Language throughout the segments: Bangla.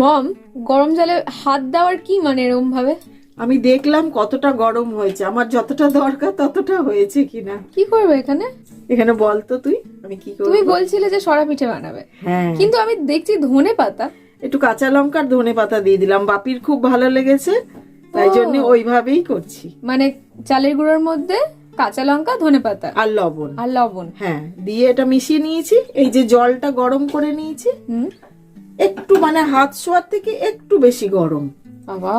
মম, গরম জলে হাত দেওয়ার কি মানে এরকম ভাবে? আমি দেখলাম কতটা গরম হয়েছে, আমার যতটা দরকার ততটা হয়েছে কিনা। কি করবে এখানে? এখানে বল তো তুই আমি কি করব। তুমি বলছিলে যে সরা পিঠে বানাবে, হ্যাঁ, কিন্তু আমি দেখছি ধনে পাতা। একটু কাঁচা লঙ্কার ধনে পাতা দিয়ে দিলাম, বাপির খুব ভালো লেগেছে, তাই ও। জন্য ওইভাবেই করছি। মানে চালের গুঁড়োর মধ্যে কাঁচা লঙ্কা, ধনে পাতা আর লবণ। আর লবণ। হ্যাঁ, দিয়ে এটা মিশিয়ে নিয়েছি। এই যে জলটা গরম করে নিয়েছি, হুম। একটু মানে হাত ছোঁয়ার থেকে একটু বেশি গরম। বাবা,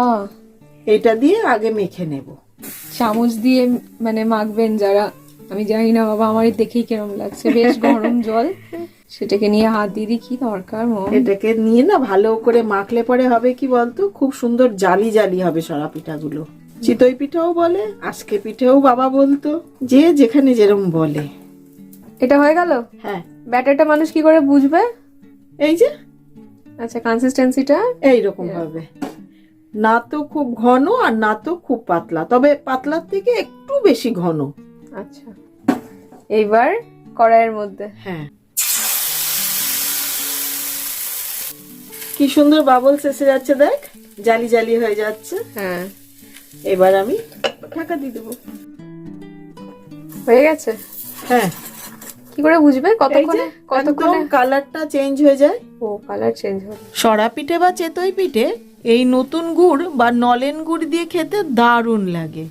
এটা দিয়ে আগে মেখে নেব। চামচ দিয়ে মানে মাখবেন যারা, আমি জানি না বাবা, আমারই দেখেই কেরম লাগছে। বেশ গরম জল, সেটাকে নিয়ে হাত দিয়ে দিই, কি দরকার মম? এটাকে নিয়ে না ভালো করে মাখলে পরে হবে কি বলতো, খুব সুন্দর জালি জালি হবে সরা পিঠাগুলো। চিতই পিঠাও বলে, আজকে পিঠেও বাবা বলতো, যে যেখানে যেরম বলে। এটা হয়ে গেল। হ্যাঁ, ব্যাটারটা মানুষ কি করে বুঝবে? এই যে আচ্ছা, কনসিস্টেন্সিটা এইরকম হবে, না তো খুব ঘন আর না তো খুব পাতলা, তবে পাতলার থেকে একটু বেশি ঘন। আচ্ছা, এইবার কড়াইয়ের মধ্যে। হ্যাঁ, কি সুন্দর বাবলস এসে যাচ্ছে, দেখ জালি জালি হয়ে যাচ্ছে। হ্যাঁ, এবার আমি ঢাকা দিয়ে দেবো। হয়ে গেছে। হ্যাঁ, কি করে বুঝবে কতক্ষণে? কতক্ষণ কালারটা চেঞ্জ হয়ে যায়। ও, কালার চেঞ্জ হবে। সরা পিঠে বা চেতই পিঠে এই নতুন গুড় বা নলেন গুড় দিয়ে খেতে দারুণ লাগে।